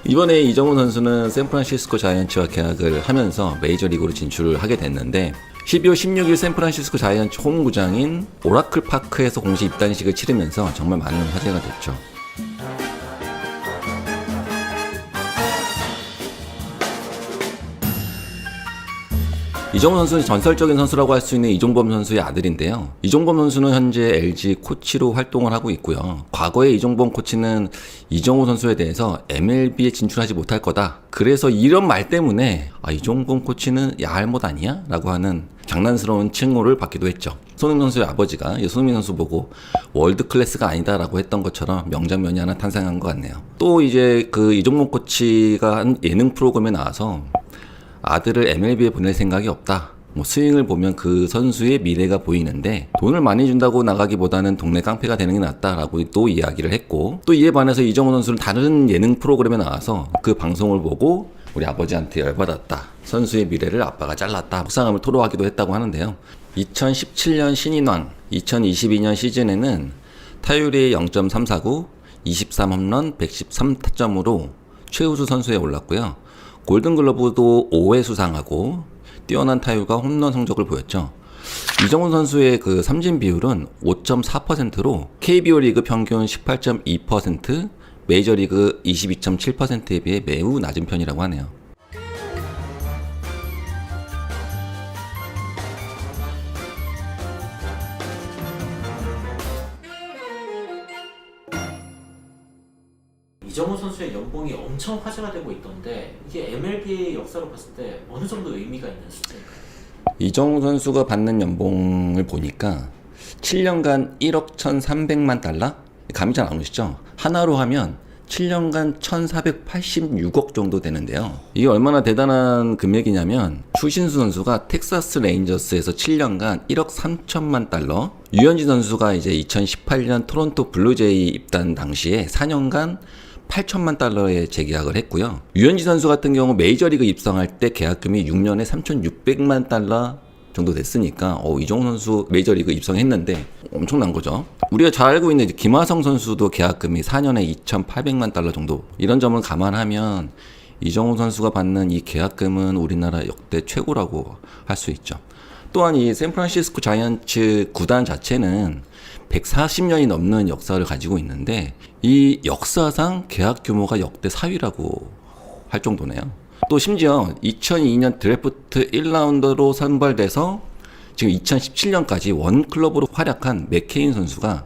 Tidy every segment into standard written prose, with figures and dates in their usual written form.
이번에 이정우 선수는 샌프란시스코 자이언츠와 계약을 하면서 메이저리그로 진출을 하게 됐는데 12월 16일 샌프란시스코 자이언츠 홈구장인 오라클 파크에서 공식 입단식을 치르면서 정말 많은 화제가 됐죠. 이정우 선수는 전설적인 선수라고 할 수 있는 이종범 선수의 아들인데요. 이종범 선수는 현재 LG 코치로 활동을 하고 있고요. 과거에 이종범 코치는 이정우 선수에 대해서 MLB에 진출하지 못할 거다. 그래서 이런 말 때문에 이종범 코치는 야할 못 아니야? 라고 하는 장난스러운 칭호를 받기도 했죠. 손흥민 선수의 아버지가 손흥민 선수 보고 월드 클래스가 아니다라고 했던 것처럼 명장면이 하나 탄생한 것 같네요. 또 이제 그 이종범 코치가 한 예능 프로그램에 나와서 아들을 MLB에 보낼 생각이 없다. 스윙을 보면 그 선수의 미래가 보이는데 돈을 많이 준다고 나가기보다는 동네 깡패가 되는 게 낫다라고 또 이야기를 했고, 또 이에 반해서 이정우 선수는 다른 예능 프로그램에 나와서 그 방송을 보고 우리 아버지한테 열받았다. 선수의 미래를 아빠가 잘랐다. 속상함을 토로하기도 했다고 하는데요. 2017년 신인왕, 2022년 시즌에는 타율이 0.349, 23홈런, 113타점으로 최우수 선수에 올랐고요. 골든글러브도 5회 수상하고 뛰어난 타율과 홈런 성적을 보였죠. 이정우 선수의 그 삼진 비율은 5.4%로 KBO 리그 평균 18.2%, 메이저리그 22.7%에 비해 매우 낮은 편이라고 하네요. 이정우 선수의 연봉이 엄청 화제가 되고 있던데 이게 MLB의 역사로 봤을 때 어느 정도 의미가 있는 숫자인가요? 이정우 선수가 받는 연봉을 보니까 7년간 1억 1,300만 달러? 감이 잘 안 오시죠? 하나로 하면 7년간 1,486억 정도 되는데요. 이게 얼마나 대단한 금액이냐면 추신수 선수가 텍사스 레인저스에서 7년간 1억 3천만 달러, 유현진 선수가 이제 2018년 토론토 블루제이 입단 당시에 4년간 8천만 달러에 재계약을 했고요. 유현진 선수 같은 경우 메이저리그 입성할 때 계약금이 6년에 3,600만 달러 정도 됐으니까 이정우 선수 메이저리그 입성했는데 엄청난 거죠. 우리가 잘 알고 있는 김하성 선수도 계약금이 4년에 2,800만 달러 정도. 이런 점을 감안하면 이정우 선수가 받는 이 계약금은 우리나라 역대 최고라고 할 수 있죠. 또한 이 샌프란시스코 자이언츠 구단 자체는 140년이 넘는 역사를 가지고 있는데 이 역사상 계약 규모가 역대 4위라고 할 정도네요. 또 심지어 2002년 드래프트 1라운더로 선발돼서 지금 2017년까지 원클럽으로 활약한 맥케인 선수가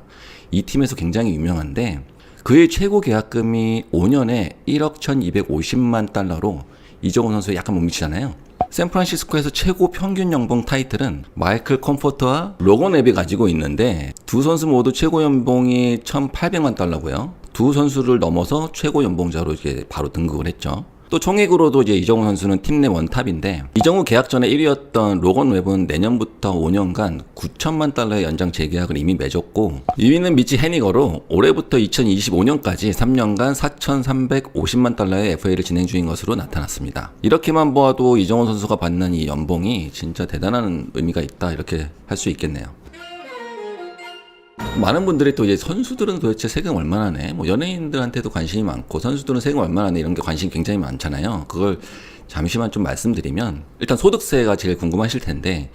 이 팀에서 굉장히 유명한데 그의 최고 계약금이 5년에 1억 1,250만 달러로 이정우 선수에 약간 못 미치잖아요. 샌프란시스코에서 최고 평균 연봉 타이틀은 마이클 컴포터와 로건 웹이 가지고 있는데 두 선수 모두 최고 연봉이 1,800만 달러고요. 두 선수를 넘어서 최고 연봉자로 이제 바로 등극을 했죠. 또 총액으로도 이제 이정우 선수는 팀 내 원탑인데 이정우 계약 전에 1위였던 로건 웹은 내년부터 5년간 9천만 달러의 연장 재계약을 이미 맺었고 2위는 미치 해니거로 올해부터 2025년까지 3년간 4,350만 달러의 FA를 진행 중인 것으로 나타났습니다. 이렇게만 보아도 이정우 선수가 받는 이 연봉이 진짜 대단한 의미가 있다 이렇게 할 수 있겠네요. 많은 분들이 또 이제 선수들은 도대체 세금 얼마나 내? 연예인들한테도 관심이 많고 선수들은 세금 얼마나 내? 이런 게 관심이 굉장히 많잖아요. 그걸 잠시만 좀 말씀드리면 일단 소득세가 제일 궁금하실 텐데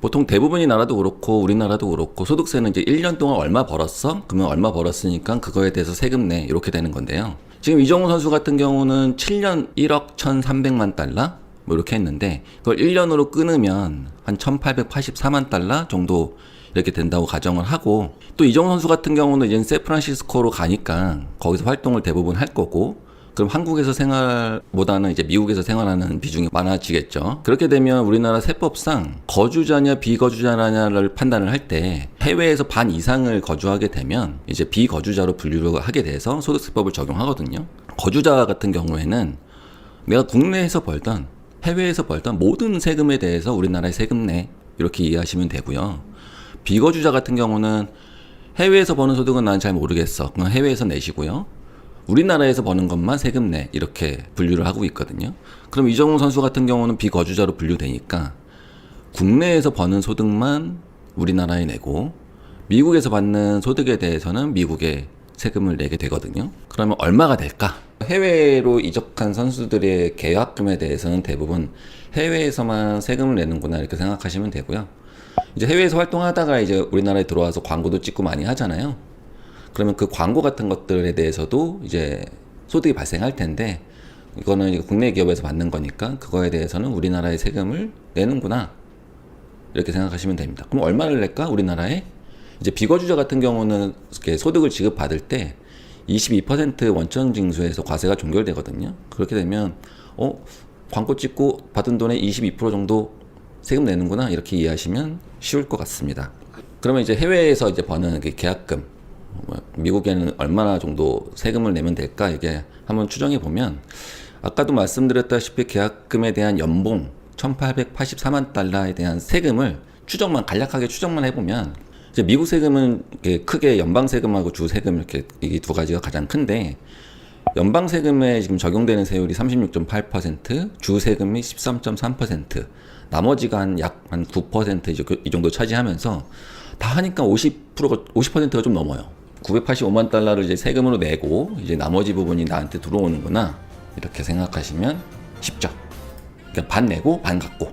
보통 대부분의 나라도 그렇고 우리나라도 그렇고 소득세는 이제 1년 동안 얼마 벌었어? 그러면 얼마 벌었으니까 그거에 대해서 세금 내 이렇게 되는 건데요. 지금 이정우 선수 같은 경우는 7년 1억 1,300만 달러? 이렇게 했는데 그걸 1년으로 끊으면 한 1,884만 달러 정도 이렇게 된다고 가정을 하고 또 이정우 선수 같은 경우는 이제 샌프란시스코로 가니까 거기서 활동을 대부분 할 거고 그럼 한국에서 생활보다는 이제 미국에서 생활하는 비중이 많아지겠죠. 그렇게 되면 우리나라 세법상 거주자냐 비거주자냐를 판단을 할 때 해외에서 반 이상을 거주하게 되면 이제 비거주자로 분류를 하게 돼서 소득세법을 적용하거든요. 거주자 같은 경우에는 내가 국내에서 벌던 해외에서 벌던 모든 세금에 대해서 우리나라에 세금 내 이렇게 이해하시면 되고요. 비거주자 같은 경우는 해외에서 버는 소득은 난 잘 모르겠어. 그건 해외에서 내시고요. 우리나라에서 버는 것만 세금 내 이렇게 분류를 하고 있거든요. 그럼 이정우 선수 같은 경우는 비거주자로 분류되니까 국내에서 버는 소득만 우리나라에 내고 미국에서 받는 소득에 대해서는 미국에 세금을 내게 되거든요. 그러면 얼마가 될까? 해외로 이적한 선수들의 계약금에 대해서는 대부분 해외에서만 세금을 내는구나 이렇게 생각하시면 되고요. 이제 해외에서 활동하다가 이제 우리나라에 들어와서 광고도 찍고 많이 하잖아요. 그러면 그 광고 같은 것들에 대해서도 이제 소득이 발생할 텐데 이거는 국내 기업에서 받는 거니까 그거에 대해서는 우리나라의 세금을 내는구나 이렇게 생각하시면 됩니다. 그럼 얼마를 낼까? 우리나라에 이제 비거주자 같은 경우는 이렇게 소득을 지급받을 때 22% 원천 징수에서 과세가 종결되거든요. 그렇게 되면 광고 찍고 받은 돈의 22% 정도 세금 내는구나 이렇게 이해하시면 쉬울 것 같습니다. 그러면 이제 해외에서 이제 버는 계약금 미국에는 얼마나 정도 세금을 내면 될까 이게 한번 추정해 보면 아까도 말씀드렸다시피 계약금에 대한 연봉 1884만 달러에 대한 세금을 간략하게 추정만 해보면 이제 미국 세금은 크게 연방 세금하고 주 세금 이렇게 이 두 가지가 가장 큰데 연방 세금에 지금 적용되는 세율이 36.8%, 주 세금이 13.3%, 나머지가 약 9% 이 정도 차지하면서 다 하니까 50%가 좀 넘어요. 985만 달러를 이제 세금으로 내고 이제 나머지 부분이 나한테 들어오는구나 이렇게 생각하시면 쉽죠. 그러니까 반 내고 반 갖고